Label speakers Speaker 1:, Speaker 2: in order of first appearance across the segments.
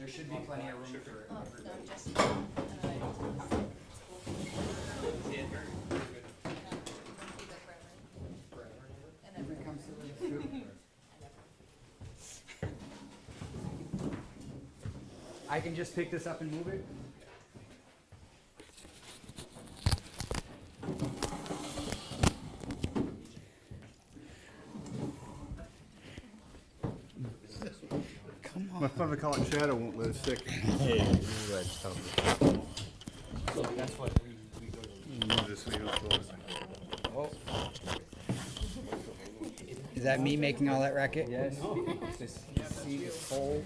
Speaker 1: There should be plenty of room for.
Speaker 2: Oh, no, just,
Speaker 3: Yeah, very, very good.
Speaker 2: keep it forever. And
Speaker 1: If
Speaker 2: then
Speaker 1: it comes to this, too. I can just pick this up and move it?
Speaker 4: My father called it shadow won't let us stick.
Speaker 3: Hey, that's tough. So that's what we go to.
Speaker 4: Move this so you don't fall asleep.
Speaker 1: Oh. Is that me making all that racket?
Speaker 3: Yes. This seat is cold.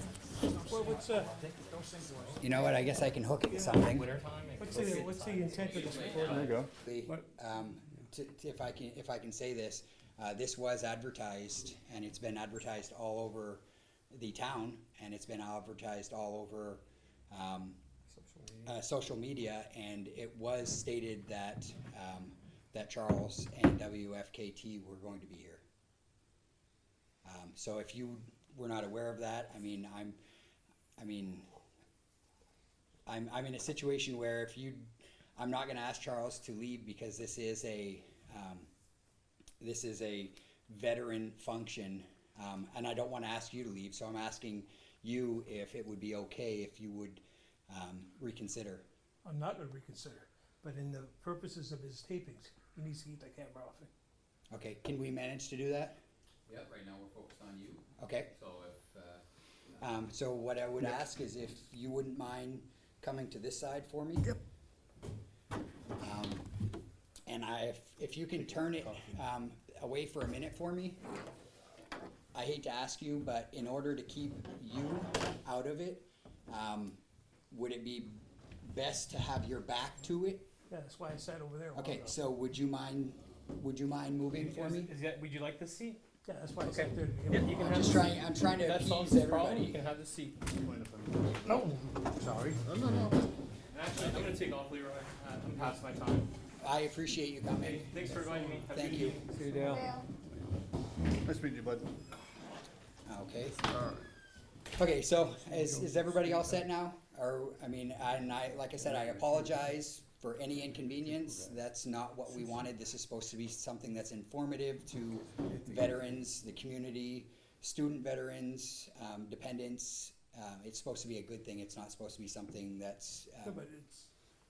Speaker 5: Well,
Speaker 1: You know what, I guess I can hook it to something.
Speaker 5: what's the intent of this recording?
Speaker 4: There you go.
Speaker 1: If I can say this, this was advertised, and it's been advertised all over the town, and it's been advertised all over social media, and it was stated that that Charles and WFKT were going to be here. So if you were not aware of that, I'm in a situation where I'm not going to ask Charles to leave because this is a veteran function, and I don't want to ask you to leave. So I'm asking you if it would be okay if you would reconsider.
Speaker 5: I'm not gonna reconsider, but in the purposes of his tapings, he needs to keep the camera off.
Speaker 1: Okay, can we manage to do that?
Speaker 6: Yeah, right now we're focused on you,
Speaker 1: Okay.
Speaker 6: so if,
Speaker 1: So what I would ask is if you wouldn't mind coming to this side for me. Yep. And if you can turn it away for a minute for me. I hate to ask you, but in order to keep you out of it, would it be best to have your back to it?
Speaker 5: Yeah, that's why I sat over there a while
Speaker 1: Okay,
Speaker 5: ago.
Speaker 1: so would you mind moving for me?
Speaker 3: Is that, would you like the seat?
Speaker 5: Yeah, that's why I
Speaker 3: Okay.
Speaker 5: sat there to begin
Speaker 3: Yeah,
Speaker 5: with.
Speaker 3: you can
Speaker 1: I'm
Speaker 3: have
Speaker 1: just
Speaker 3: the
Speaker 1: trying, I'm trying to
Speaker 3: That solves
Speaker 1: appease
Speaker 3: the problem, you
Speaker 1: everybody.
Speaker 3: can have the seat.
Speaker 5: No, sorry.
Speaker 3: Actually, I'm gonna take off, Leroy. I'm past my time.
Speaker 1: I appreciate you
Speaker 3: Hey,
Speaker 1: coming.
Speaker 3: thanks for inviting me. Have a
Speaker 1: Thank
Speaker 3: good
Speaker 1: you.
Speaker 3: evening.
Speaker 5: See you, Dale.
Speaker 4: Nice meeting you, bud.
Speaker 1: Okay. Okay, so is everybody all set now? Or, like I said, I apologize for any inconvenience. That's not what we wanted. This is supposed to be something that's informative to veterans, the community, student veterans, dependents. It's supposed to be a good thing. It's not supposed to be something that's,
Speaker 5: Yeah, but it's,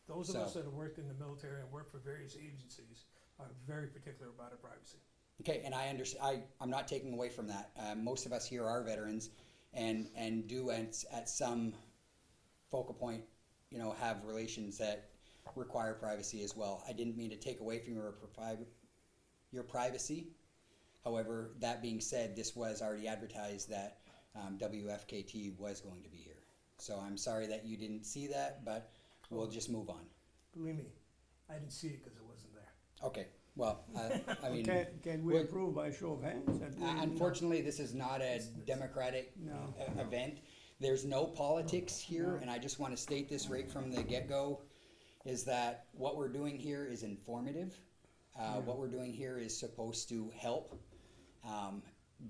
Speaker 5: those of us
Speaker 1: So-
Speaker 5: that have worked in the military and worked for various agencies are very particular about our privacy.
Speaker 1: okay, and I understand, I'm not taking away from that. Most of us here are veterans and do at some focal point, have relations that require privacy as well. I didn't mean to take away from your privacy. However, that being said, this was already advertised that WFKT was going to be here. So I'm sorry that you didn't see that, but we'll just move on.
Speaker 5: Believe me, I didn't see it because it wasn't there.
Speaker 1: Okay, well, I mean,
Speaker 7: Can we
Speaker 1: Well,
Speaker 7: approve by show of hands? that we-
Speaker 1: unfortunately, this is not a democratic
Speaker 7: No.
Speaker 1: event. There's no politics here, and I just want to state this right from the get-go, is that what we're doing here is informative. What we're doing here is supposed to help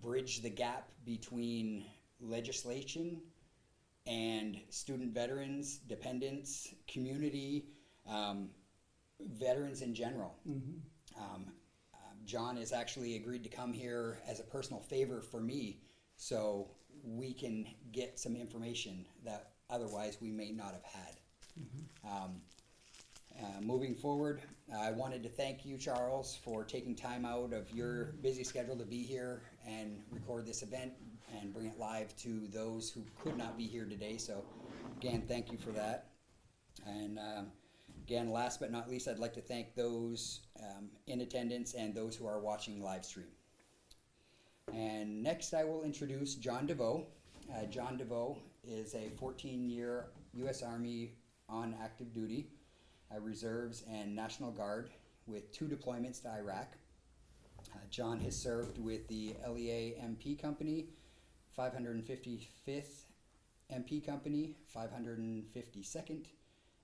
Speaker 1: bridge the gap between legislation and student veterans, dependents, community, veterans in general. John has actually agreed to come here as a personal favor for me, so we can get some information that otherwise we may not have had. Moving forward, I wanted to thank you, Charles, for taking time out of your busy schedule to be here and record this event and bring it live to those who could not be here today. So again, thank you for that. And again, last but not least, I'd like to thank those in attendance and those who are watching live stream. And next I will introduce John DeVoe. John DeVoe is a 14-year U.S. Army on active duty, Reserves and National Guard with 2 deployments to Iraq. John has served with the LEA MP Company, 555th MP Company, 552nd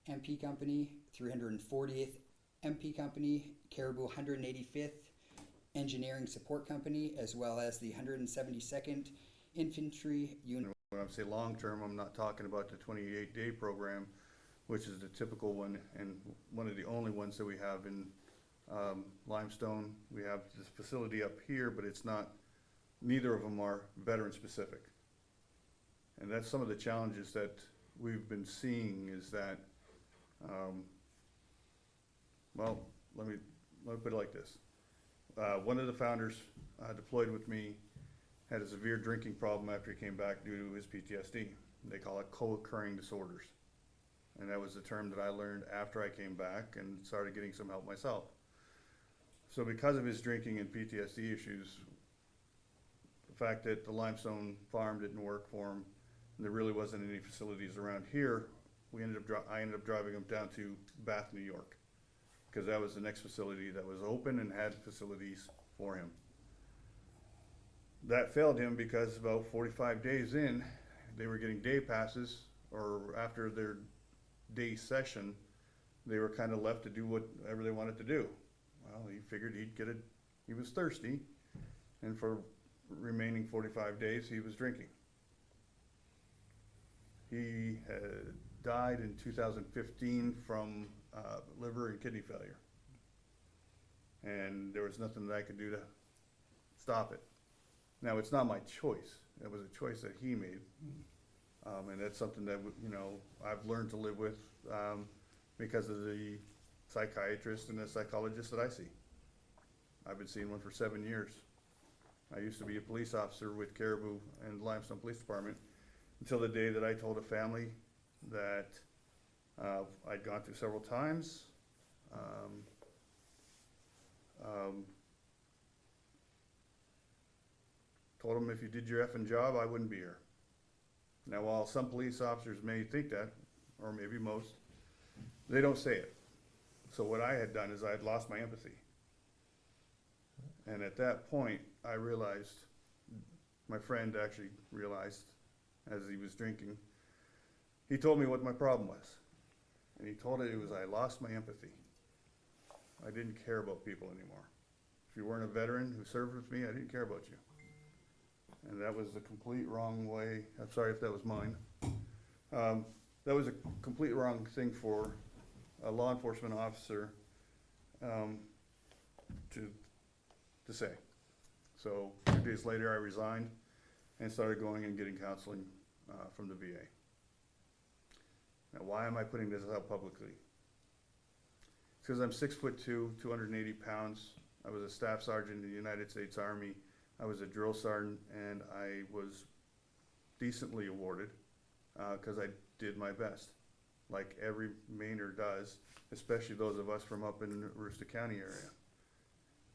Speaker 1: MP Company, 340th MP Company, Caribou 185th Engineering Support Company, as well as the 172nd Infantry Unit.
Speaker 4: When I say long-term, I'm not talking about the 28-day program, which is the typical one and one of the only ones that we have in Limestone. We have this facility up here, but it's not, neither of them are veteran-specific. And that's some of the challenges that we've been seeing is that, well, let me put it like this. One of the founders deployed with me had a severe drinking problem after he came back due to his PTSD. They call it co-occurring disorders. And that was the term that I learned after I came back and started getting some help myself. So because of his drinking and PTSD issues, the fact that the Limestone farm didn't work for him, and there really wasn't any facilities around here, I ended up driving him down to Bath, New York, because that was the next facility that was open and had facilities for him. That failed him because about 45 days in, they were getting day passes, or after their day session, they were kind of left to do whatever they wanted to do. Well, he figured he was thirsty, and for remaining 45 days, he was drinking. He died in 2015 from liver and kidney failure. And there was nothing that I could do to stop it. Now, it's not my choice. It was a choice that he made. And that's something that, you know, I've learned to live with because of the psychiatrist and the psychologist that I see. I've been seeing one for 7 years. I used to be a police officer with Caribou and Limestone Police Department until the day that I told a family that I'd gone through several times. Told them if you did your effing job, I wouldn't be here. Now, while some police officers may think that, or maybe most, they don't say it. So what I had done is I had lost my empathy. And at that point, I realized, my friend actually realized as he was drinking, he told me what my problem was. And he told it was I lost my empathy. I didn't care about people anymore. If you weren't a veteran who served with me, I didn't care about you. And that was the complete wrong way. I'm sorry if that was mine. That was a complete wrong thing for a law enforcement officer to say. So 2 days later, I resigned and started going and getting counseling from the VA. Now, why am I putting this out publicly? It's because I'm 6'2", 280 pounds. I was a staff sergeant in the United States Army. I was a drill sergeant, and I was decently awarded because I did my best, like every Mainer does, especially those of us from up in the Aroostook County area.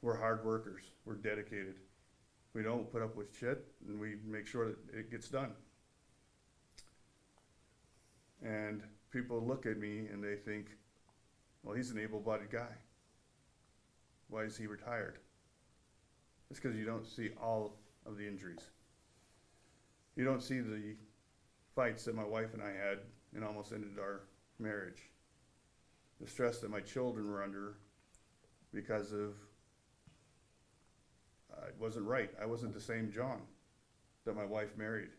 Speaker 4: We're hard workers. We're dedicated. We don't put up with shit, and we make sure that it gets done. And people look at me and they think, well, he's an able-bodied guy. Why is he retired? It's because you don't see all of the injuries. You don't see the fights that my wife and I had and almost ended our marriage. The stress that my children were under because of, it wasn't right. I wasn't the same John that my wife married,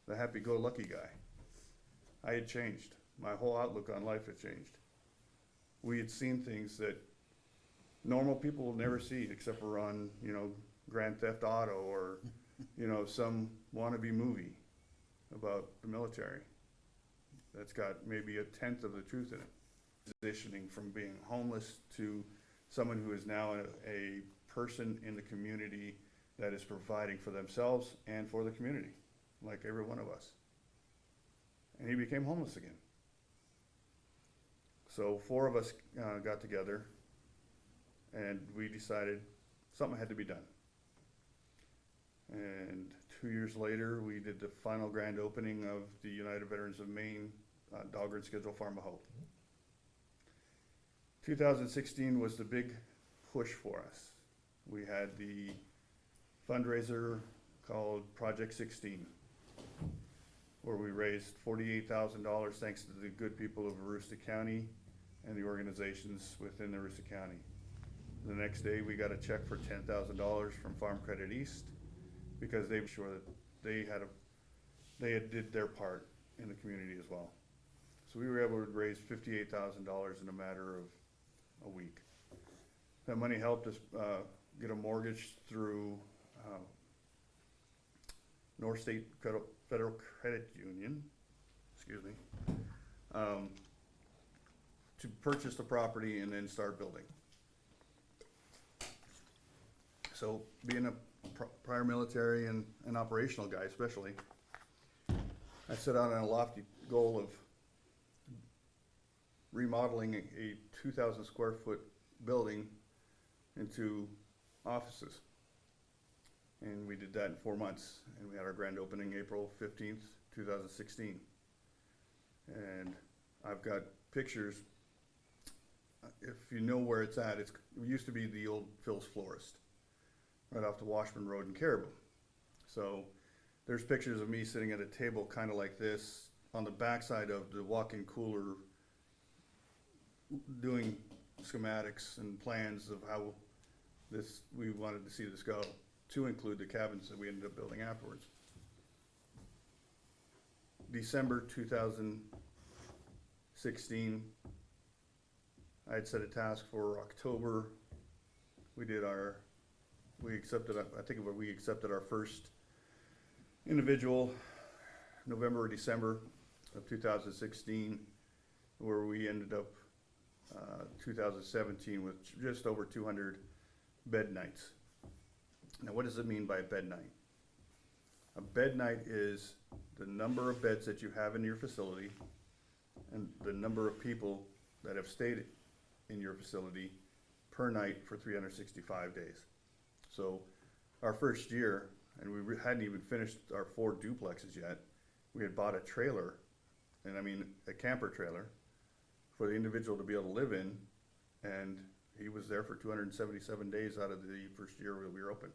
Speaker 4: the happy-go-lucky guy. I had changed. My whole outlook on life had changed. We had seen things that normal people will never see except for on, you know, Grand Theft Auto or, you know, some wannabe movie about the military that's got maybe 1/10 of the truth in it. Transitioning from being homeless to someone who is now a person in the community that is providing for themselves and for the community, like every one of us. And he became homeless again. So 4 of us got together and we decided something had to be done. And 2 years later, we did the final grand opening of the United Veterans of Maine Dahlgren Schedule Farm of Hope. 2016 was the big push for us. We had the fundraiser called Project 16, where we raised $48,000 thanks to the good people of Aroostook County and the organizations within Aroostook County. The next day, we got a check for $10,000 from Farm Credit East because they were sure that they had they had did their part in the community as well. So we were able to raise $58,000 in a matter of a week. That money helped us get a mortgage through North State Federal Credit Union, excuse me, to purchase the property and then start building. So being a prior military and an operational guy especially, I set out on a lofty goal of remodeling a 2,000 square foot building into offices. And we did that in 4 months, and we had our grand opening April 15th, 2016. And I've got pictures. If you know where it's at, it used to be the old Phil's Florist, right off the Washburn Road in Caribou. So there's pictures of me sitting at a table kind of like this on the backside of the walk-in cooler, doing schematics and plans of how we wanted to see this go, to include the cabins that we ended up building afterwards. December 2016, I had set a task for October. We accepted our first individual November or December of 2016, where we ended up 2017 with just over 200 bed nights. Now, what does it mean by a bed night? A bed night is the number of beds that you have in your facility and the number of people that have stayed in your facility per night for 365 days. So our first year, and we hadn't even finished our 4 duplexes yet, we had bought a trailer, and I mean a camper trailer, for the individual to be able to live in, and he was there for 277 days out of the first year we were open.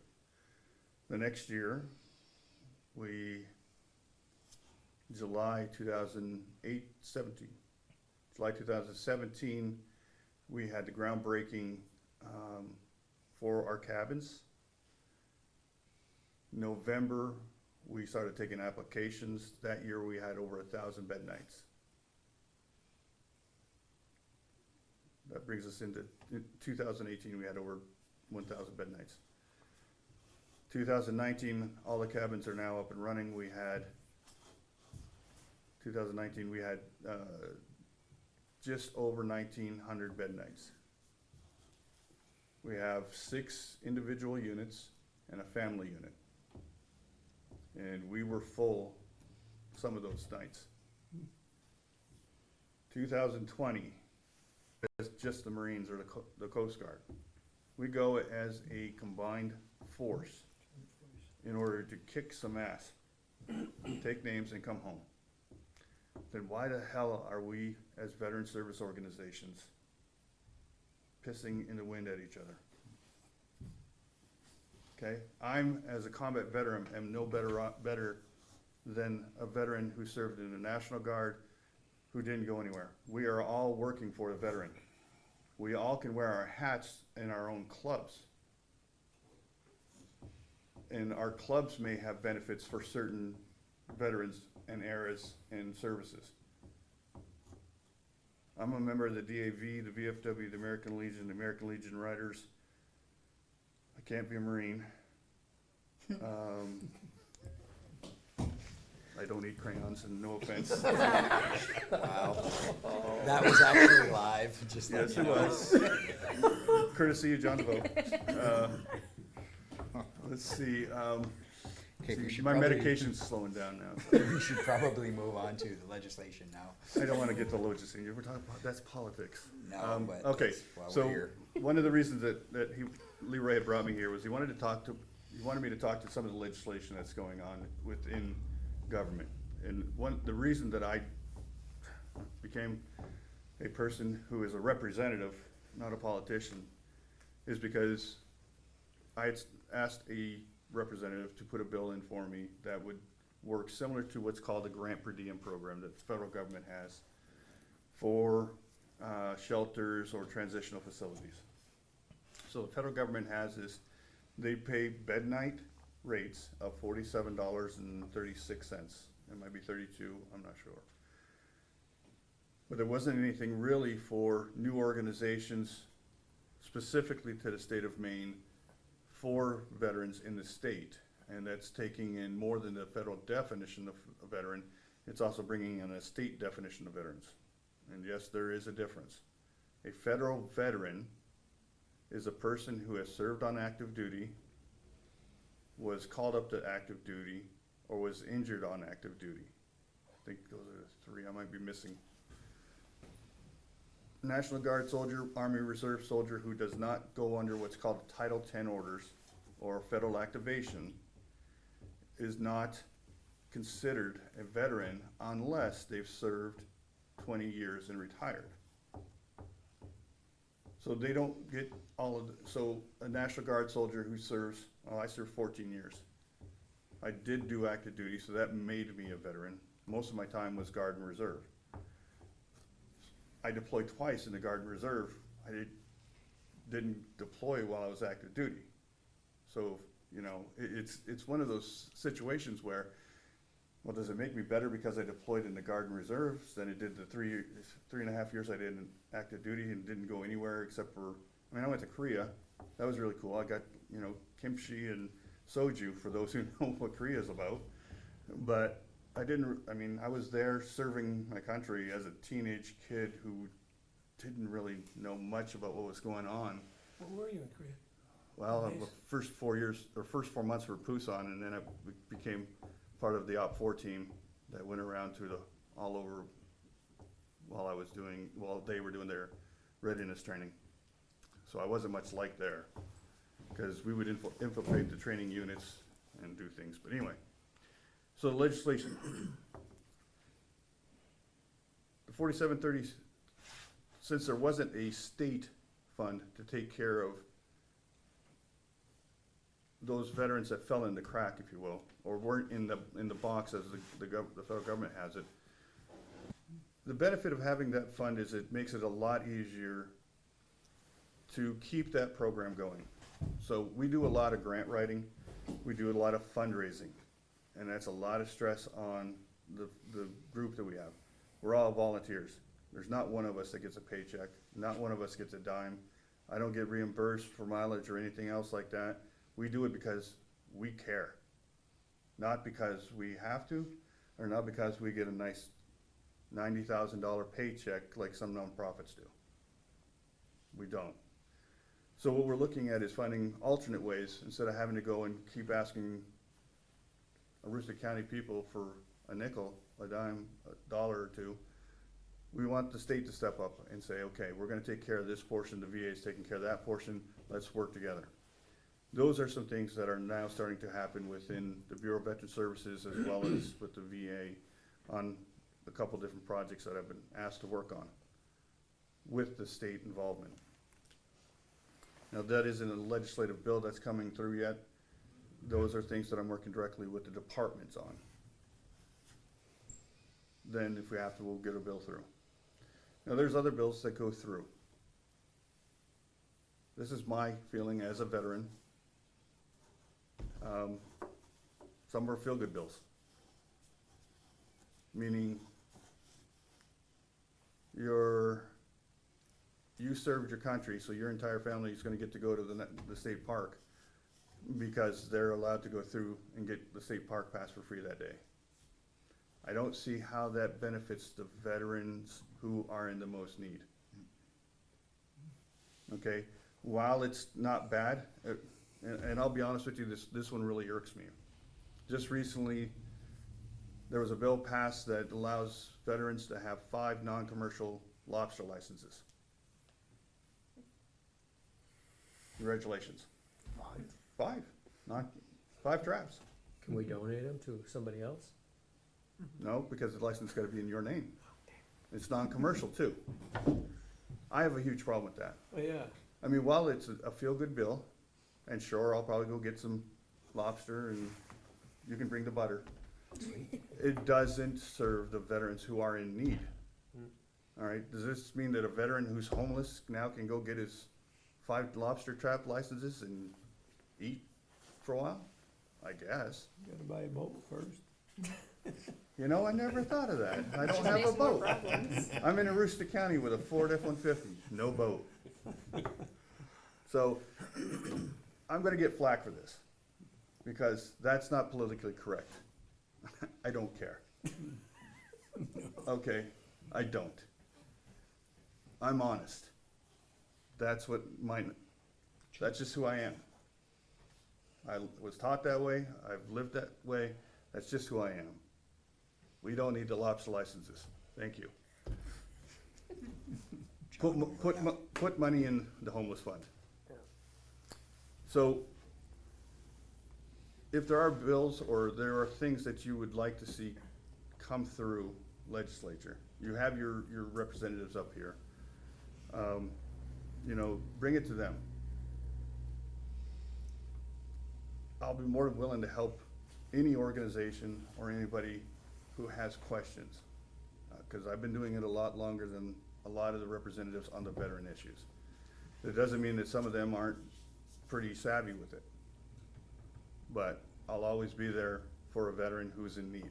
Speaker 4: The next year, July 2017, we had the groundbreaking for our cabins. November, we started taking applications. That year we had over 1,000 bed nights. That brings us into 2018, we had over 1,000 bed nights. 2019, all the cabins are now up and running. 2019, we had just over 1,900 bed nights. We have 6 individual units and a family unit. And we were full some of those nights. 2020, it's just the Marines or the Coast Guard. We go as a combined force in order to kick some ass, take names and come home. Then why the hell are we, as veteran service organizations, pissing in the wind at each other? Okay, I'm, as a combat veteran, am no better than a veteran who served in the National Guard, who didn't go anywhere. We are all working for the veteran. We all can wear our hats in our own clubs. And our clubs may have benefits for certain veterans and eras and services. I'm a member of the DAV, the VFW, the American Legion Riders. I can't be a Marine. I don't eat crayons, and no offense.
Speaker 1: Wow. That was actually live, just like
Speaker 4: Yes, it was. Courtesy of John DeVoe. Let's see.
Speaker 1: Okay, we should
Speaker 4: My
Speaker 1: probably-
Speaker 4: medication's slowing down now.
Speaker 1: We should probably move on to the legislation now.
Speaker 4: I don't want to get to legislation. We're talking about, that's politics.
Speaker 1: No, but
Speaker 4: Okay,
Speaker 1: that's why we're
Speaker 4: so
Speaker 1: here.
Speaker 4: one of the reasons that Leroy had brought me here was he wanted me to talk to some of the legislation that's going on within government. And the reason that I became a person who is a representative, not a politician, is because I had asked a representative to put a bill in for me that would work similar to what's called the grant per diem program that the federal government has for shelters or transitional facilities. So the federal government has this, they pay bed night rates of $47.36 it might be 32, I'm not sure. But there wasn't anything really for new organizations specifically to the state of Maine for veterans in the state. And that's taking in more than the federal definition of a veteran, it's also bringing in a state definition of veterans. And yes, there is a difference. A federal veteran is a person who has served on active duty, was called up to active duty, or was injured on active duty. I think those are the three, I might be missing. National Guard soldier, Army Reserve soldier who does not go under what's called Title 10 orders or federal activation is not considered a veteran unless they've served 20 years and retired. So they don't get all of the, so a National Guard soldier who serves, oh, I served 14 years. I did do active duty, so that made me a veteran. Most of my time was Guard and Reserve. I deployed twice in the Guard and Reserve. I didn't deploy while I was active duty. So, you know, it's one of those situations where, well, does it make me better because I deployed in the Guard and Reserves than it did the three and a half years I did in active duty and didn't go anywhere except for, I mean, I went to Korea. That was really cool. I got, you know, kimchi and soju for those who know what Korea is about. But I was there serving my country as a teenage kid who didn't really know much about what was going on.
Speaker 5: Where were you in Korea?
Speaker 4: Well,
Speaker 5: Nice.
Speaker 4: the first 4 months were Pusan, and then I became part of the Op 4 team that went around to all over while they were doing their readiness training. So I wasn't much like there, because we would infiltrate the training units and do things. But anyway, so the legislation, the 4730, since there wasn't a state fund to take care of those veterans that fell in the crack, if you will, or weren't in the box as the federal government has it. The benefit of having that fund is it makes it a lot easier to keep that program going. So we do a lot of grant writing, we do a lot of fundraising, and that's a lot of stress on the group that we have. We're all volunteers. There's not one of us that gets a paycheck, not one of us gets a dime. I don't get reimbursed for mileage or anything else like that. We do it because we care. Not because we have to, or not because we get a nice $90,000 paycheck like some nonprofits do. We don't. So what we're looking at is finding alternate ways, instead of having to go and keep asking Aroostook County people for a nickel, a dime, $1 or $2. We want the state to step up and say, okay, we're gonna take care of this portion, the VA is taking care of that portion, let's work together. Those are some things that are now starting to happen within the Bureau of Veteran Services as well as with the VA on a couple different projects that I've been asked to work on with the state involvement. Now, that isn't a legislative bill that's coming through yet. Those are things that I'm working directly with the departments on. Then if we have to, we'll get a bill through. Now, there's other bills that go through. This is my feeling as a veteran. Some are feel-good bills, meaning you served your country, so your entire family is going to get to go to the state park because they're allowed to go through and get the state park pass for free that day. I don't see how that benefits the veterans who are in the most need. Okay, while it's not bad, and I'll be honest with you, this one really irks me. Just recently, there was a bill passed that allows veterans to have 5 non-commercial lobster licenses. Congratulations. 5? 5 traps.
Speaker 3: Can we donate them to somebody else?
Speaker 4: No, because the license got to be in your name. It's non-commercial too. I have a huge problem with that.
Speaker 3: Oh, yeah.
Speaker 4: I mean, while it's a feel-good bill, and sure, I'll probably go get some lobster and you can bring the butter. It doesn't serve the veterans who are in need. All right, does this mean that a veteran who's homeless now can go get his 5 lobster trap licenses and eat for a while? I guess.
Speaker 7: Gotta buy a boat first.
Speaker 4: You know, I never thought of that. I don't have a
Speaker 2: Makes more
Speaker 4: boat.
Speaker 2: problems.
Speaker 4: I'm in Aroostook County with a Ford F-150, no boat. So, I'm gonna get flack for this, because that's not politically correct. I don't care. Okay, I don't. I'm honest. That's that's just who I am. I was taught that way, I've lived that way, that's just who I am. We don't need the lobster licenses, thank you. Put money in the homeless fund. So, if there are bills or there are things that you would like to see come through legislature, you have your representatives up here. You know, bring it to them. I'll be more than willing to help any organization or anybody who has questions, because I've been doing it a lot longer than a lot of the representatives on the veteran issues. It doesn't mean that some of them aren't pretty savvy with it, but I'll always be there for a veteran who's in need.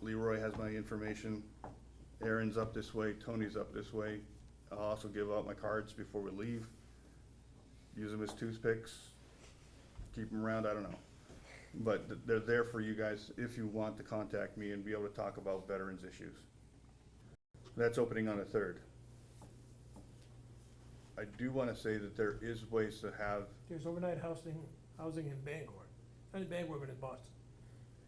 Speaker 4: Leroy has my information, Aaron's up this way, Tony's up this way. I'll also give out my cards before we leave. Use them as toothpicks, keep them around, I don't know. But they're there for you guys if you want to contact me and be able to talk about veterans issues. That's opening on the 3rd. I do want to say that there is ways to have,
Speaker 5: There's overnight housing in Bangor, not in Bangor, but in Boston.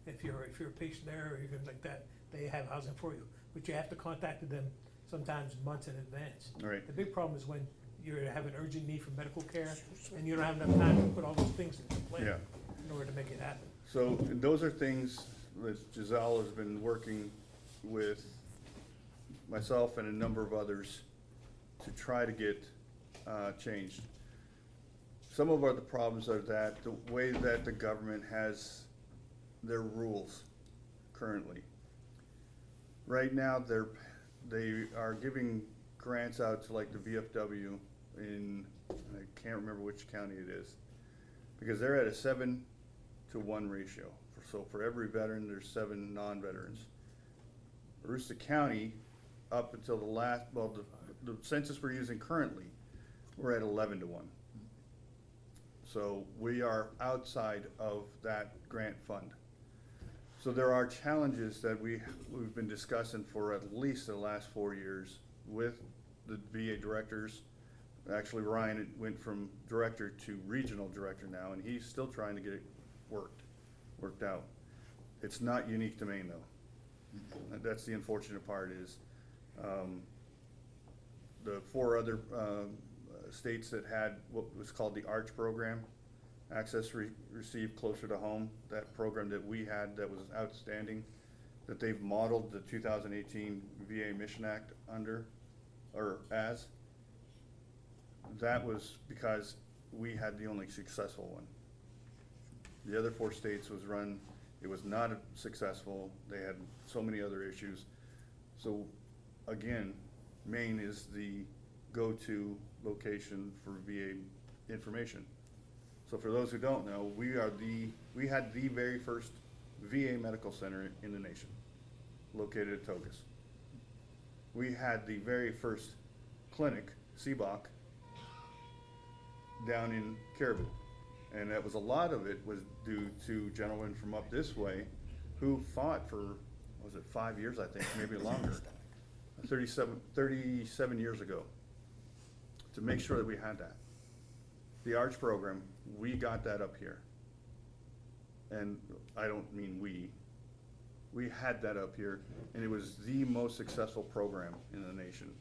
Speaker 5: If you're a patient there or even like that, they have housing for you, but you have to contact them sometimes months in advance.
Speaker 4: right,
Speaker 5: The big problem is when you have an urgent need for medical care and you don't have enough time to put all those things into play
Speaker 4: yeah.
Speaker 5: in order to make it happen.
Speaker 4: So those are things that Giselle has been working with myself and a number of others to try to get changed. Some of the problems are that the way that the government has their rules currently. Right now, they are giving grants out to like the VFW in, I can't remember which county it is, because they're at a 7-to-1 ratio. So for every veteran, there's 7 non-veterans. Aroostook County, up until the last, well, the census we're using currently, we're at 11-to-1. So we are outside of that grant fund. So there are challenges that we've been discussing for at least the last 4 years with the VA directors. Actually, Ryan went from director to regional director now, and he's still trying to get it worked out. It's not unique to Maine, though. That's the unfortunate part is the 4 other states that had what was called the ARCH program, Access Received Closer to Home, that program that we had that was outstanding, that they've modeled the 2018 VA Mission Act under, or as. That was because we had the only successful one. The other 4 states was run, it was not successful, they had so many other issues. So again, Maine is the go-to location for VA information. So for those who don't know, we had the very first VA medical center in the nation, located at Togus. We had the very first clinic, CBOC, down in Caribou. And that was, a lot of it was due to gentlemen from up this way who fought for, was it 5 years, I think, maybe longer, 37 years ago, to make sure that we had that. The ARCH program, we got that up here. And I don't mean we had that up here, and it was the most successful program in the nation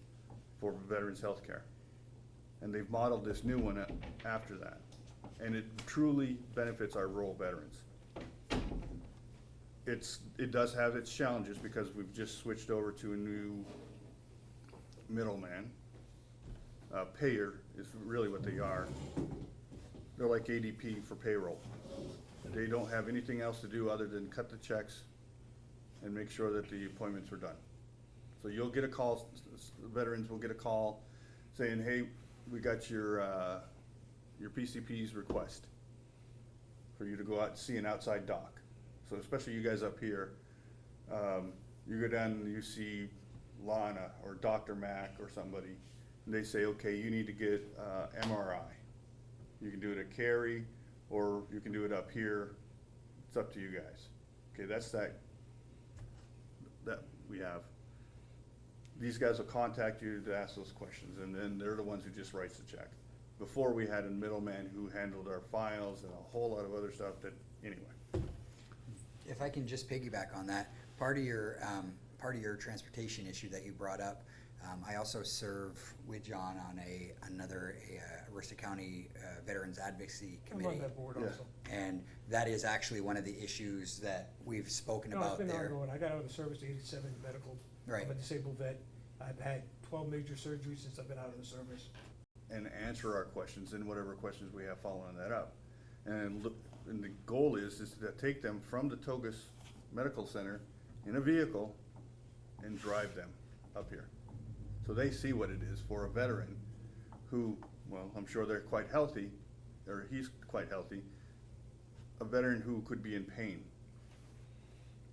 Speaker 4: for veterans health care. And they've modeled this new one after that. And it truly benefits our rural veterans. It does have its challenges because we've just switched over to a new middleman. Payer is really what they are. They're like ADP for payroll. They don't have anything else to do other than cut the checks and make sure that the appointments are done. So you'll get a call, veterans will get a call saying, hey, we got your PCP's request for you to go out and see an outside doc. So especially you guys up here, You go down and you see Lana or Dr. Mack or somebody, and they say, okay, you need to get MRI. You can do it at Cary, or you can do it up here. It's up to you guys. Okay, that's that we have. These guys will contact you to ask those questions, and then they're the ones who just writes the check. Before, we had a middleman who handled our files and a whole lot of other stuff that, anyway.
Speaker 1: If I can just piggyback on that, part of your transportation issue that you brought up, I also serve with John on another Aroostook County Veterans Advocacy
Speaker 5: I'm on
Speaker 1: Committee.
Speaker 5: that board
Speaker 4: Yeah.
Speaker 5: also.
Speaker 1: And that is actually one of the issues that we've spoken
Speaker 5: No, it's
Speaker 1: about
Speaker 5: been
Speaker 1: there.
Speaker 5: ongoing. I got out of the service at 87 medical.
Speaker 1: Right.
Speaker 5: I'm a disabled vet. I've had 12 major surgeries since I've been out of the service.
Speaker 4: And answer our questions and whatever questions we have following that up. And look, and the goal is to take them from the Togus Medical Center in a vehicle and drive them up here. So they see what it is for a veteran who, well, I'm sure they're quite healthy, or he's quite healthy, a veteran who could be in pain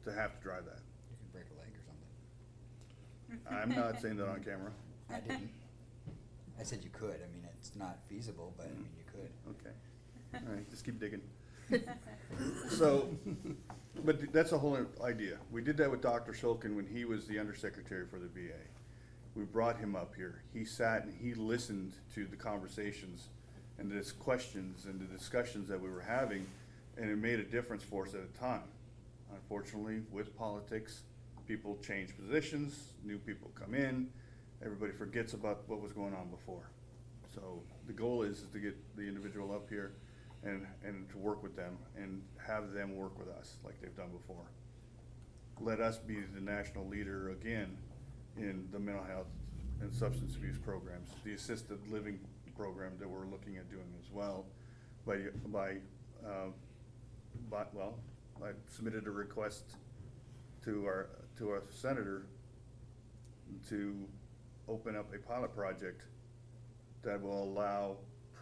Speaker 4: to have to drive that.
Speaker 1: You can break a leg or something.
Speaker 4: I'm not saying that on camera.
Speaker 1: I didn't. I said you could. I mean, it's not feasible, but I mean, you could.
Speaker 4: Okay. All right, just keep digging. So, but that's the whole idea. We did that with Dr. Shulkin when he was the undersecretary for the VA. We brought him up here. He sat and he listened to the conversations and the questions and the discussions that we were having, and it made a difference for us at a time. Unfortunately, with politics, people change positions, new people come in, everybody forgets about what was going on before. So the goal is to get the individual up here and to work with them and have them work with us like they've done before. Let us be the national leader again in the mental health and substance abuse programs, the assisted living program that we're looking at doing as well. I submitted a request to our senator to open up a pilot project that will allow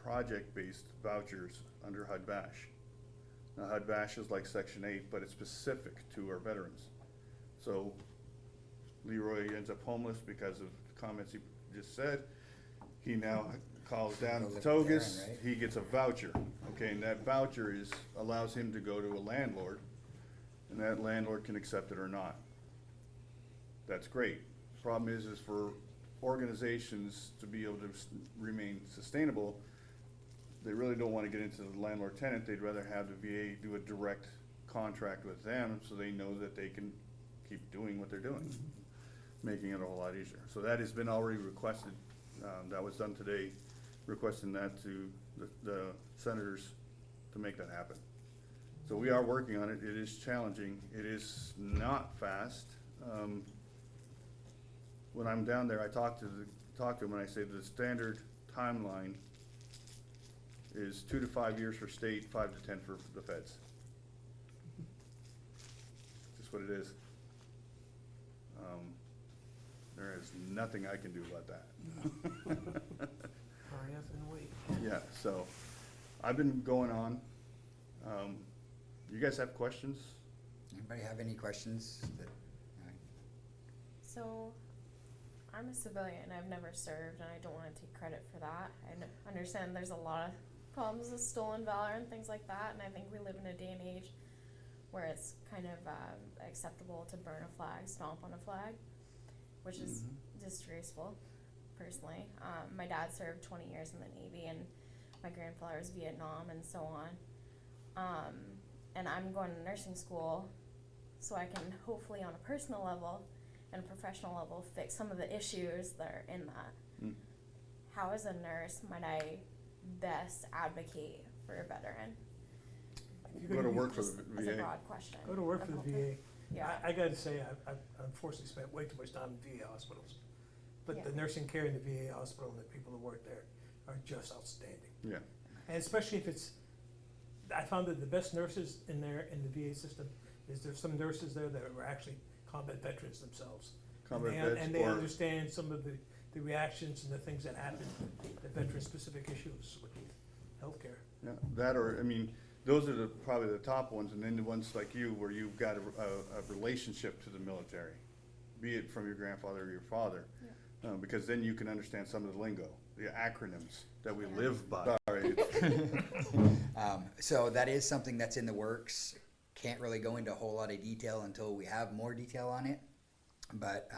Speaker 4: project-based vouchers under HUD-VASH. Now, HUD-VASH is like Section 8, but it's specific to our veterans. So Leroy ends up homeless because of comments he just said. He now calls down
Speaker 1: Go
Speaker 4: to
Speaker 1: live with Darren,
Speaker 4: Togus,
Speaker 1: right?
Speaker 4: he gets a voucher, okay, and that voucher allows him to go to a landlord, and that landlord can accept it or not. That's great. Problem is for organizations to be able to remain sustainable, they really don't want to get into the landlord-tenant. They'd rather have the VA do a direct contract with them so they know that they can keep doing what they're doing, making it a whole lot easier. So that has been already requested. That was done today, requesting that to the senators to make that happen. So we are working on it. It is challenging. It is not fast. When I'm down there, I talk to them and I say the standard timeline is 2 to 5 years for state, 5 to 10 for the feds. Just what it is. There is nothing I can do about that.
Speaker 5: Hurry up and wait.
Speaker 4: Yeah, so I've been going on. You guys have questions?
Speaker 1: Anybody have any questions?
Speaker 7: So, I'm a civilian. I've never served, and I don't want to take credit for that. I understand there's a lot of problems with stolen valor and things like that, and I think we live in a day and age where it's kind of acceptable to burn a flag, stomp on a flag, which is disgraceful, personally. My dad served 20 years in the Navy, and my grandfather was Vietnam, and so on. And I'm going to nursing school, so I can hopefully, on a personal level and a professional level, fix some of the issues that are in that. How, as a nurse, might I best advocate for a veteran?
Speaker 5: If
Speaker 4: Go
Speaker 5: you're
Speaker 4: to
Speaker 5: gonna
Speaker 4: work for
Speaker 7: Just
Speaker 4: the
Speaker 7: as a
Speaker 4: VA.
Speaker 7: broad question.
Speaker 5: Go to work for
Speaker 7: I'm
Speaker 5: the
Speaker 7: hoping.
Speaker 5: VA.
Speaker 7: Yeah.
Speaker 5: I gotta say, I've unfortunately spent way too much time in VA hospitals. But the
Speaker 7: Yeah.
Speaker 5: nursing care in the VA hospital and the people who work there are just outstanding.
Speaker 4: Yeah.
Speaker 5: And especially if it's, I found that the best nurses in there, in the VA system, is there's some nurses there that are actually combat veterans themselves.
Speaker 4: Combat
Speaker 5: And
Speaker 4: vets
Speaker 5: they
Speaker 4: or-
Speaker 5: understand some of the reactions and the things that happen, the veteran-specific issues with healthcare.
Speaker 4: Yeah, that or, I mean, those are probably the top ones, and then the ones like you, where you've got a relationship to the military, be it from your grandfather or your father. Because then you can understand some of the lingo, the acronyms that we live by. Sorry.
Speaker 1: So that is something that's in the works. Can't really go into a whole lot of detail until we have more detail on it. But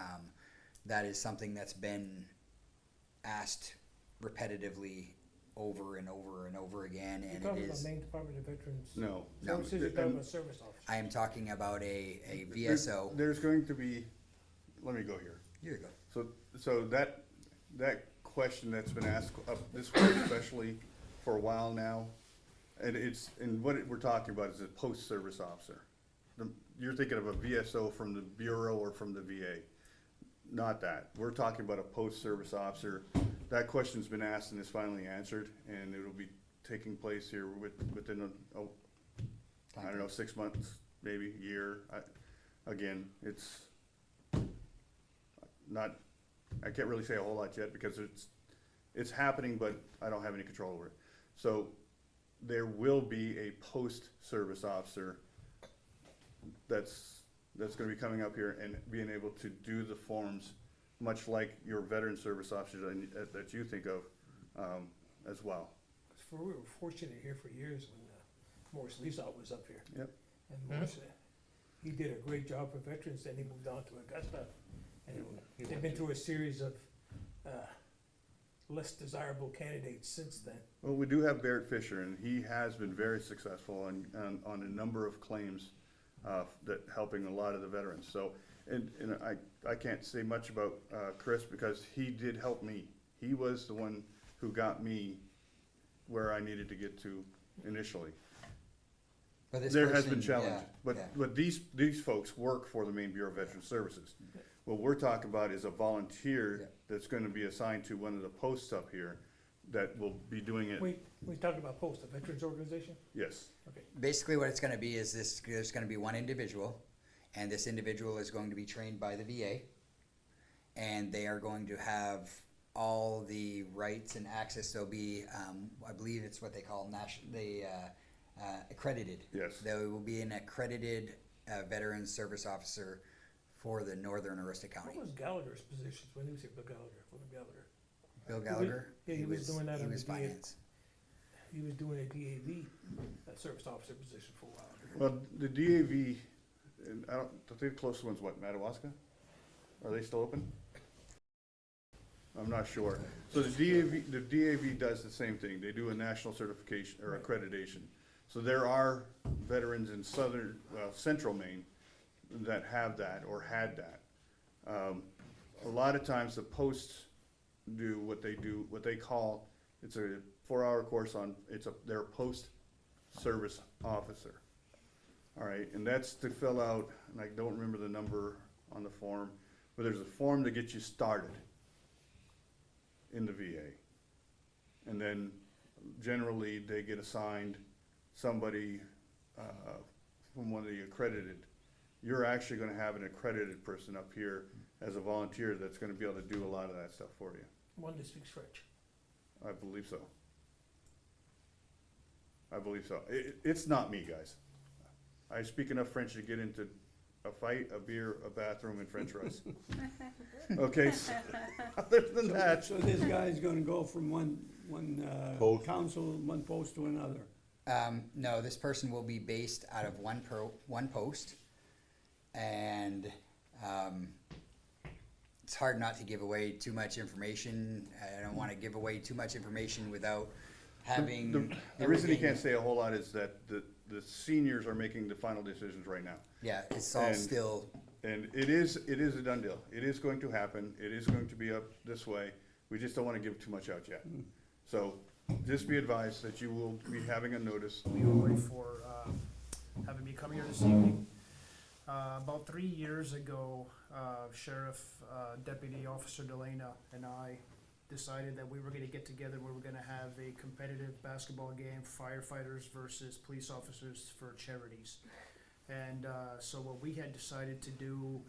Speaker 1: that is something that's been asked repetitively over and over and over again,
Speaker 5: You're
Speaker 1: and
Speaker 5: talking
Speaker 1: it
Speaker 5: about
Speaker 1: is.
Speaker 5: Maine Department of Veterans
Speaker 4: No.
Speaker 5: Services, you're talking about service officers.
Speaker 1: I am talking about a VSO.
Speaker 4: There's going to be, let me go here.
Speaker 1: Here you go.
Speaker 4: So that question that's been asked this way, especially for a while now, and what we're talking about is a post-service officer. You're thinking of a VSO from the Bureau or from the VA. Not that. We're talking about a post-service officer. That question's been asked and is finally answered, and it'll be taking place here within I don't know, 6 months, maybe a year. Again, it's not, I can't really say a whole lot yet because it's happening, but I don't have any control over it. So there will be a post-service officer that's gonna be coming up here and being able to do the forms, much like your veteran service officers that you think of, as well.
Speaker 5: We were fortunate here for years when Morris Leesaw was up here.
Speaker 4: Yep.
Speaker 5: And Morris, he did a great job for veterans, then he moved on to Augusta. And they've been through a series of less desirable candidates since then.
Speaker 4: Well, we do have Barrett Fisher, and he has been very successful on a number of claims that helping a lot of the veterans. So, and I can't say much about Chris because he did help me. He was the one who got me where I needed to get to initially.
Speaker 1: But this
Speaker 4: There has
Speaker 1: person-
Speaker 4: been challenge,
Speaker 1: yeah,
Speaker 4: but these folks work for the Maine Bureau of Veteran Services. What we're talking about is a volunteer that's gonna be assigned to one of the posts up here that will be doing it,
Speaker 5: We talked about Post, a veterans organization?
Speaker 4: yes.
Speaker 5: Okay.
Speaker 1: Basically, what it's going to be is there's going to be one individual, and this individual is going to be trained by the VA, and they are going to have all the rights and access. They'll be, I believe it's what they call accredited.
Speaker 4: Yes.
Speaker 1: They will be an accredited veteran service officer for the Northern Aroostook
Speaker 5: What
Speaker 1: County.
Speaker 5: was Gallagher's positions when he was here, Bill Gallagher,
Speaker 1: Bill Gallagher.
Speaker 5: Yeah, he was doing that
Speaker 1: He
Speaker 5: on
Speaker 1: was
Speaker 5: the VA.
Speaker 1: finance.
Speaker 5: He was doing a DAV, service officer position for a while.
Speaker 4: Well, the DAV, and I think the closest one's what, Madawaska? Are they still open? I'm not sure. So the DAV does the same thing. They do a national certification or accreditation. So there are veterans in central Maine that have that or had that. A lot of times the posts do what they call, it's a 4-hour course they're a post-service officer. All right, and that's to fill out, and I don't remember the number on the form, but there's a form to get you started in the VA. And then generally they get assigned somebody from one of the accredited. You're actually gonna have an accredited person up here as a volunteer that's gonna be able to do a lot of that stuff for you.
Speaker 5: One that speaks French.
Speaker 4: I believe so. It's not me, guys. I speak enough French to get into a fight, a beer, a bathroom, and French fries. Okay, so, other than that,
Speaker 8: So this guy's gonna go from one
Speaker 3: Post.
Speaker 8: council, one post to another?
Speaker 1: No, this person will be based out of one post, and it's hard not to give away too much information. I don't want to give away too much information without having
Speaker 4: the reason you
Speaker 1: everything-
Speaker 4: can't say a whole lot is that the seniors are making the final decisions right now.
Speaker 1: Yeah, it's all
Speaker 4: and-
Speaker 1: still.
Speaker 4: And it is a done deal. It is going to happen. It is going to be up this way. We just don't wanna give too much out yet. So, just be advised that you will be having a notice.
Speaker 9: Leroy for having me come here this evening. About 3 years ago, Sheriff Deputy Officer Delana and I decided that we were gonna get together, we were gonna have a competitive basketball game, firefighters versus police officers for charities. And so what we had decided to do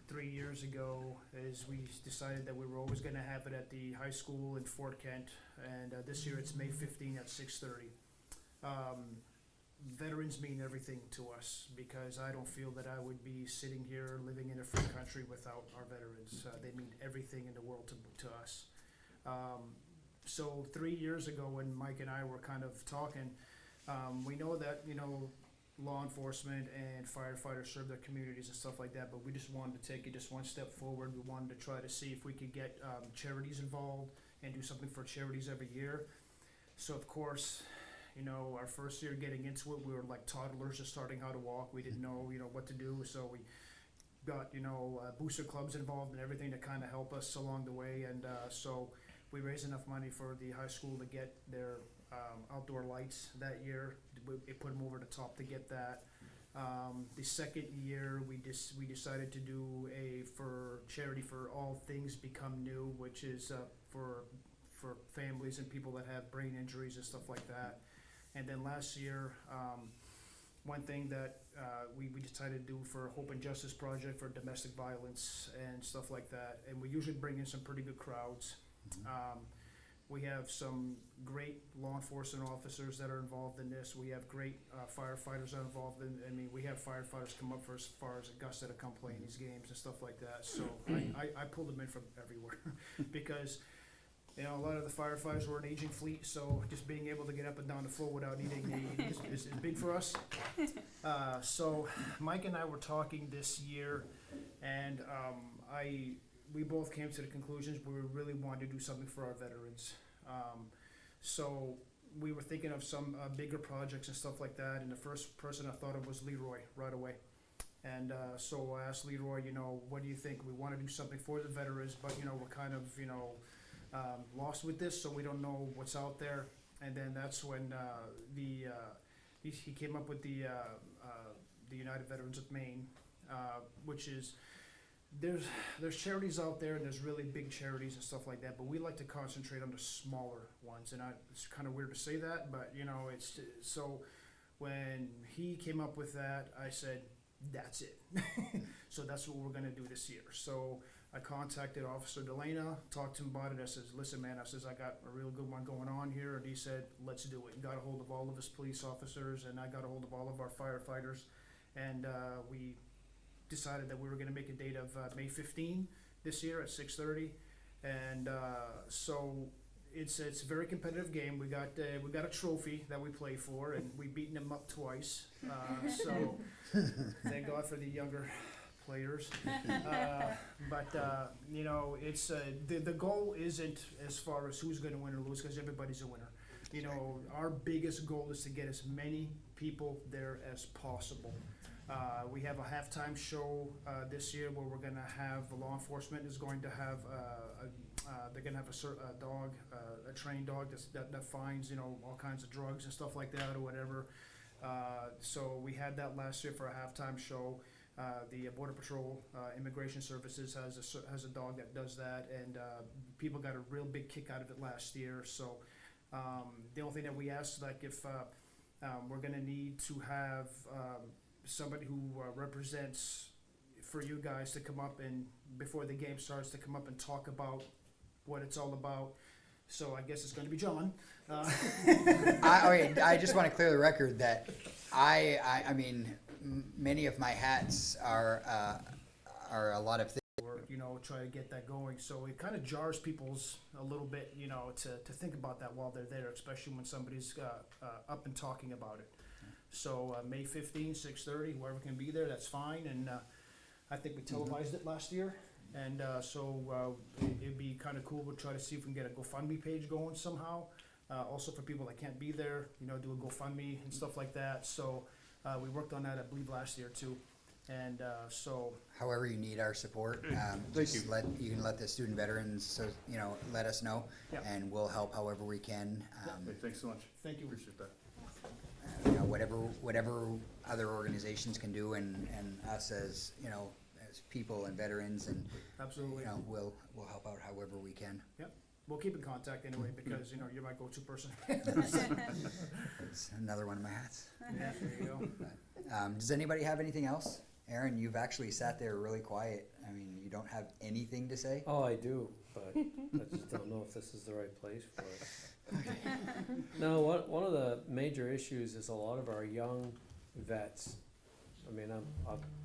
Speaker 9: 3 years ago is we decided that we were always gonna have it at the high school in Fort Kent, and this year it's May 15 at 6:30. veterans mean everything to us, because I don't feel that I would be sitting here living in a free country without our veterans. They mean everything in the world to us. So 3 years ago, when Mike and I were kind of talking, we know that, you know, law enforcement and firefighters serve their communities and stuff like that, but we just wanted to take it just one step forward. We wanted to try to see if we could get charities involved and do something for charities every year. So of course, you know, our first year getting into it, we were like toddlers just starting how to walk. We didn't know, you know, what to do, so we got, you know, booster clubs involved and everything to kind of help us along the way. And so we raised enough money for the high school to get their outdoor lights that year. We put them over the top to get that. The second year, we decided to do for charity for All Things Become New, which is for families and people that have brain injuries and stuff like that. And then last year, one thing that we decided to do for Hope and Justice Project for domestic violence and stuff like that. And we usually bring in some pretty good crowds. We have some great law enforcement officers that are involved in this. We have great firefighters that are involved in. I mean, we have firefighters come up for as far as Augusta to come play in these games and stuff like that. So I pulled them in from everywhere because, you know, a lot of the firefighters were an aging fleet, so just being able to get up and down the floor without needing is big for us. So Mike and I were talking this year, and we both came to the conclusions we really wanted to do something for our veterans. So we were thinking of some bigger projects and stuff like that, and the first person I thought of was Leroy right away. And so I asked Leroy, you know, what do you think? We want to do something for the veterans, but, you know, we're kind of, you know, lost with this, so we don't know what's out there. And then that's when he came up with the United Veterans of Maine, which is, there's charities out there, and there's really big charities and stuff like that, but we like to concentrate on the smaller ones. And it's kind of weird to say that, but, you know, it's so when he came up with that, I said, that's it. So that's what we're going to do this year. So I contacted Officer Delana, talked to him about it. I says, listen, man, I says, I got a real good one going on here. And he said, let's do it. Got a hold of all of his police officers, and I got a hold of all of our firefighters. And we decided that we were going to make a date of May 15 this year at 6:30. And so it's a very competitive game. We got a trophy that we play for, and we've beaten them up twice. So thank God for the younger players. But you know, it's the goal isn't as far as who's going to win or lose, because everybody's a winner. You know, our biggest goal is to get as many people there as possible. We have a halftime show this year where we're going to have the law enforcement is going to have they're going to have a dog, a trained dog that finds, you know, all kinds of drugs and stuff like that or whatever. So we had that last year for a halftime show. The Border Patrol Immigration Services has a dog that does that, and people got a real big kick out of it last year. So the only thing that we asked, like, if we're going to need to have somebody who represents for you guys to come up and before the game starts to come up and talk about what it's all about. So I guess it's going to be John.
Speaker 1: I just want to clear the record that I mean, many of my hats are a lot of things.
Speaker 9: You know, try to get that going. So it kind of jars people's a little bit, you know, to think about that while they're there, especially when somebody's up and talking about it. So May 15, 6:30, whoever can be there, that's fine. And I think we televised it last year. And so it'd be kind of cool. We'll try to see if we can get a GoFundMe page going somehow. Also for people that can't be there, you know, do a GoFundMe and stuff like that. So we worked on that, I believe, last year too. And so,
Speaker 1: however you need our support, you can let the student veterans, so, you know, let us know, and we'll help however we can.
Speaker 4: Hey, thanks so much.
Speaker 9: thank you.
Speaker 4: Appreciate that.
Speaker 1: You know, whatever other organizations can do, and us as, you know, as people and veterans, and
Speaker 9: Absolutely.
Speaker 1: you know, we'll help out however we can.
Speaker 9: We'll keep in contact anyway, because, you know, you're my go-to person.
Speaker 1: It's another one of my hats.
Speaker 9: Yeah, there you go.
Speaker 1: Does anybody have anything else? Aaron, you've actually sat there really quiet. I mean, you don't have anything to say?
Speaker 3: Oh, I do, but I just don't know
Speaker 10: if this is the right place for it. No, one of the major issues is a lot of our young vets. I mean, I'm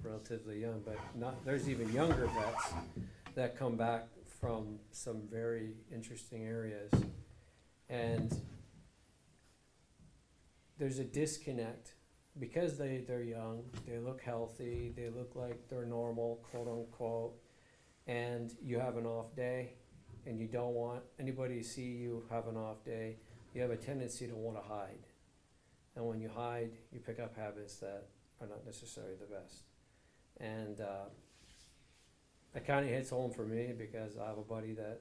Speaker 10: relatively young, but there's even younger vets that come back from some very interesting areas. And there's a disconnect because they're young, they look healthy, they look like they're normal, quote unquote, and you have an off day and you don't want anybody to see you have an off day, you have a tendency to want to hide. And when you hide, you pick up habits that are not necessarily the best. And it kind of hits home for me because I have a buddy that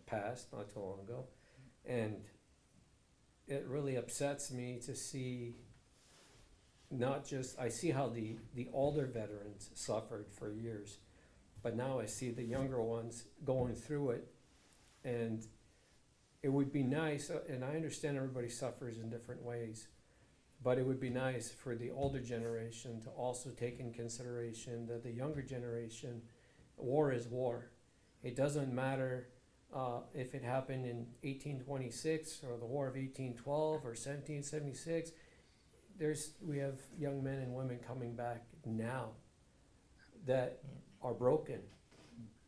Speaker 10: passed not too long ago. And it really upsets me to see I see how the older veterans suffered for years, but now I see the younger ones going through it. And it would be nice, and I understand everybody suffers in different ways, but it would be nice for the older generation to also take in consideration that the younger generation, war is war. It doesn't matter if it happened in 1826 or the War of 1812 or 1776. We have young men and women coming back now that are broken.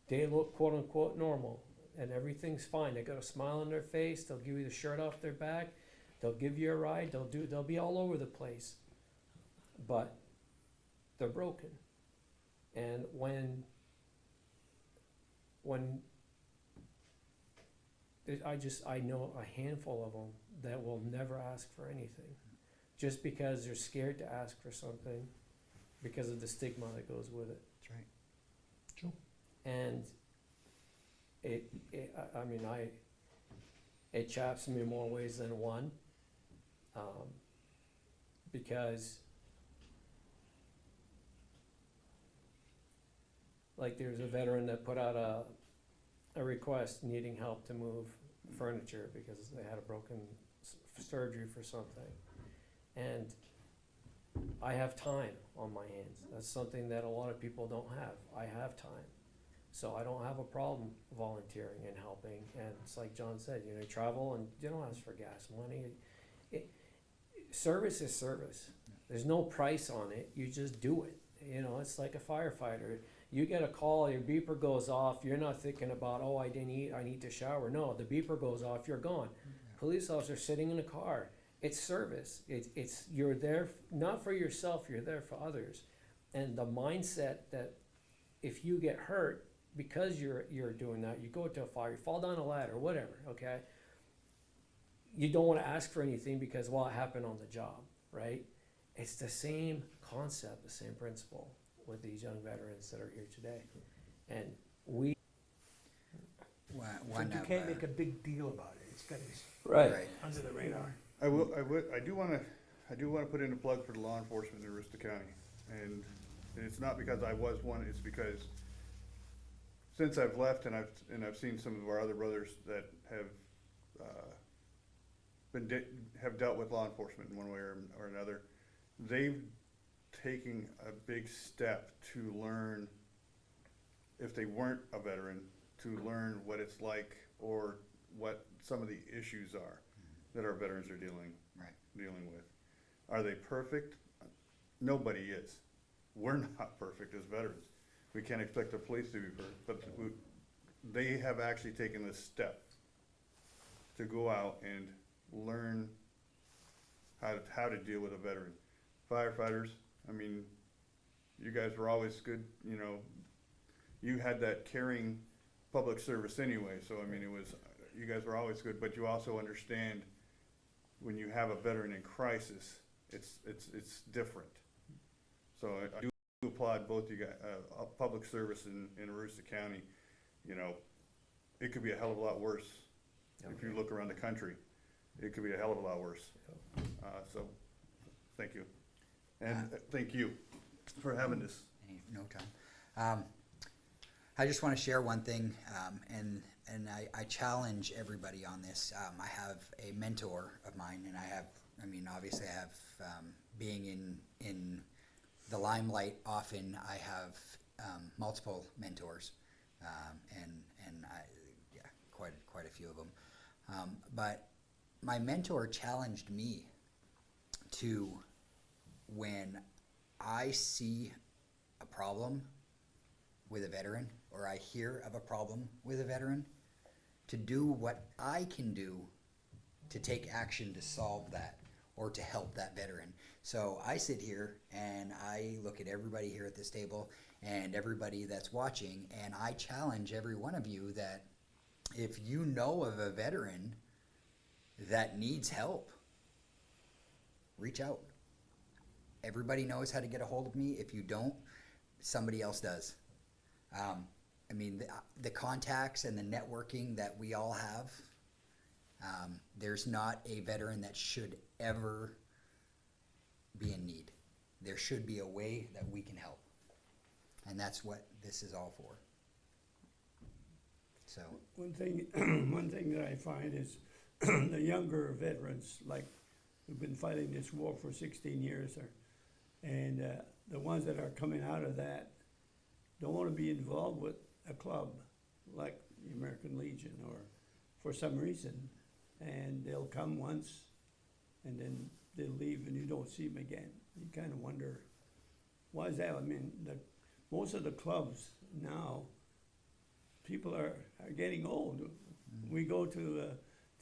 Speaker 10: They look quote unquote normal and everything's fine. They got a smile on their face. They'll give you the shirt off their back. They'll give you a ride. They'll be all over the place. But they're broken. And when I know a handful of them that will never ask for anything just because they're scared to ask for something because of the stigma that goes with it.
Speaker 1: That's right.
Speaker 5: True.
Speaker 10: And it chaps me in more ways than one, because like there's a veteran that put out a request needing help to move furniture because they had a broken surgery for something. And I have time on my hands. That's something that a lot of people don't have. I have time. So I don't have a problem volunteering and helping. And it's like John said, you travel and you don't ask for gas money. Service is service. There's no price on it. You just do it. It's like a firefighter. You get a call, your beeper goes off, you're not thinking about, I didn't eat, I need to shower. No, the beeper goes off, you're gone. Police officer sitting in a car. It's service. It's you're there not for yourself, you're there for others. And the mindset that if you get hurt because you're doing that, you go to a fire, you fall down a ladder, whatever, okay? You don't want to ask for anything because it happened on the job, right? It's the same concept, the same principle with these young veterans that are here today. And we
Speaker 5: But you can't make a big deal about it. It's got to be
Speaker 10: right.
Speaker 5: under the radar.
Speaker 4: I do want to put in a plug for the law enforcement in Aroostook County. And it's not because I was one, it's because since I've left and I've seen some of our other brothers that have have dealt with law enforcement in one way or another, they've taken a big step to learn, if they weren't a veteran, to learn what it's like or what some of the issues are that our veterans are dealing with. Are they perfect? Nobody is. We're not perfect as veterans. We can't expect the police to be perfect, but they have actually taken this step to go out and learn how to deal with a veteran. Firefighters, you guys were always good, you had that caring public service anyway, so you guys were always good, but you also understand when you have a veteran in crisis, it's different. So I do applaud both you guys, public service in Aroostook County. It could be a hell of a lot worse. If you look around the country, it could be a hell of a lot worse. So thank you. And thank you for having this.
Speaker 1: No time. I just want to share one thing, and I challenge everybody on this. I have a mentor of mine, and obviously I have, being in the limelight often, I have multiple mentors, and quite a a few of them. But my mentor challenged me to, when I see a problem with a veteran, or I hear of a problem with a veteran, to do what I can do to take action to solve that or to help that veteran. So I sit here and I look at everybody here at this table and everybody that's watching, and I challenge every one of you that if you know of a veteran that needs help, reach out. Everybody knows how to get a hold of me. If you don't, somebody else does. I mean, the contacts and the networking that we all have, there's not a veteran that should ever be in need. There should be a way that we can help. And that's what this is all for. So,
Speaker 8: One thing, one thing that I find is the younger veterans, like who've been fighting this war for 16 years, and the ones that are coming out of that don't want to be involved with a club like the American Legion, or for some reason, and they'll come once and then they'll leave and you don't see them again. You kind of wonder, why is that? I mean, most of the clubs now, people are getting old. We go to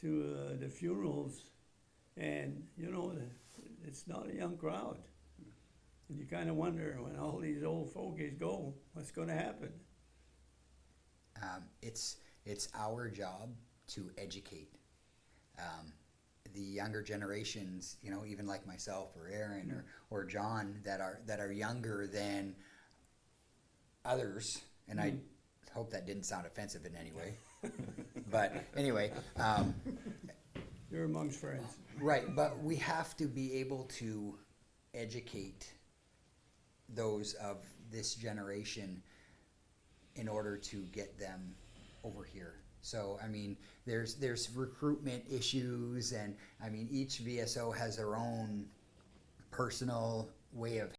Speaker 8: the funerals, and you know, it's not a young crowd. And you kind of wonder, when all these old fogies go, what's going to happen?
Speaker 1: it's our job to educate. The younger generations, you know, even like myself or Aaron or John, that are younger than others, and I hope that didn't sound offensive in any way. But anyway,
Speaker 8: You're amongst friends.
Speaker 1: right, but we have to be able to educate those of this generation in order to get them over here. So, I mean, there's recruitment issues, and I mean, each VSO has their own personal way of